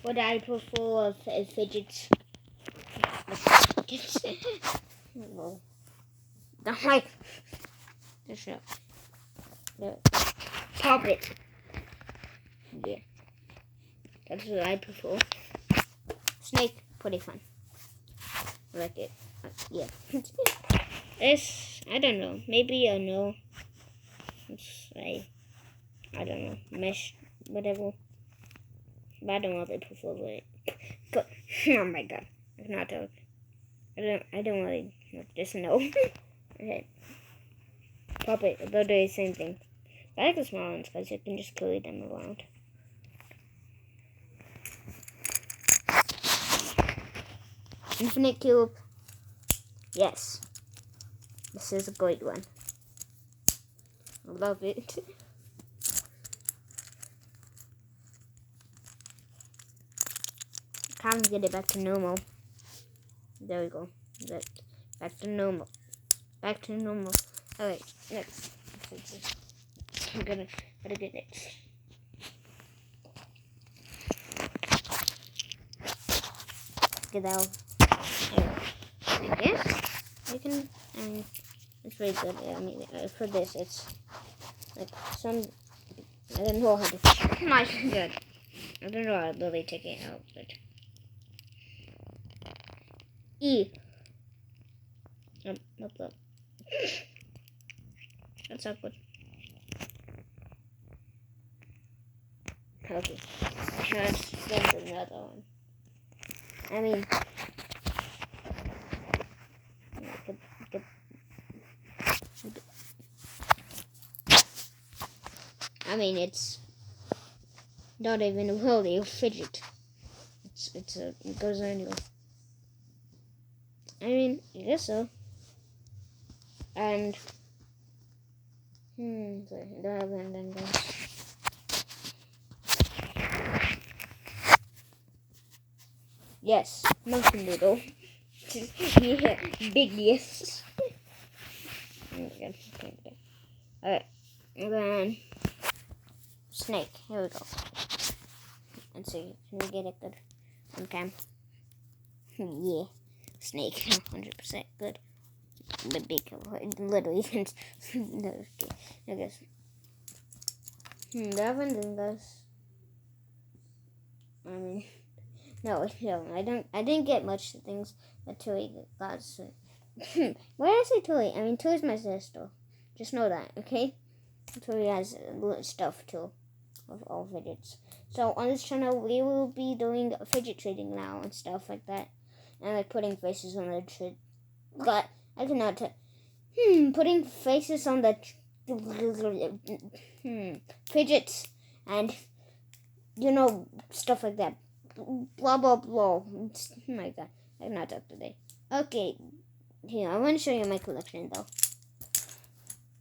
what I prefer of fidgets. Don't like the show. Pop it. Yeah. That's what I prefer. Snake, pretty fun. I like it. Yeah. This, I don't know. Maybe I know. I don't know. Mesh, whatever. But I don't really prefer it. But, oh my god. I cannot talk. I don't really just know. Okay. Pop it. They'll do the same thing. I like the small ones because you can just carry them around. Infinite cube. Yes. This is a great one. I love it. Can't get it back to normal. There we go. Back to normal. Back to normal. Alright, next. I'm gonna get next. Get out. I guess you can. It's very good. I mean, for this, it's like some. I don't know how to. My god. I don't know how to really take it out, but. Up. That's awkward. Okay. That's another one. I mean. It's not even really a fidget. It goes anywhere. I guess so. And sorry, I don't have anything guys. Yes, monkey noodle. Yeah, big yes. Okay. Alright, and then snake. Here we go. Let's see, can we get it good on cam? Yeah, snake, 100% good. The big, literally. No, I guess. That one didn't guys. No, I didn't get much things that Tilly got. So. Why did I say Tilly? Tilly's my sister. Just know that, okay? Tilly has stuff too, of all fidgets. So on this channel, we will be doing fidget trading now and stuff like that, and like putting faces on the God, I cannot. Putting faces on the fidgets and stuff like that. Blah blah blah. Oh my god, I cannot talk today. Okay, here I want to show you my collection though.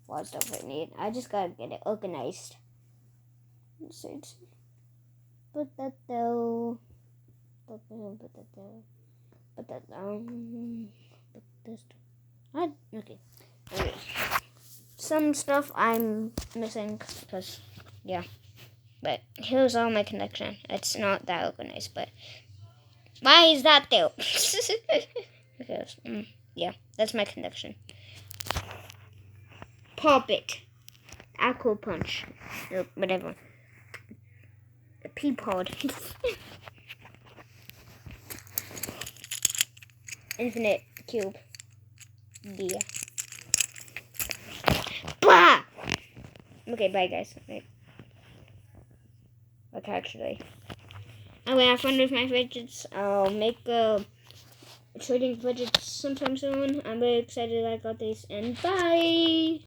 What stuff I need? I just gotta get it organized. Let's see. Put that though. Put that there. Put that down. Put this. Okay. Anyway, some stuff I'm missing because, yeah. But here's all my collection. It's not that organized, but why is that there? Because, yeah, that's my collection. Pop it. Aqua punch. Or whatever. A pea pod. Infinite cube. Yeah. Blah! Okay, bye guys. Okay, actually. I'm gonna have fun with my fidgets. I'll make trading fidgets sometime soon. I'm very excited I got these, and bye!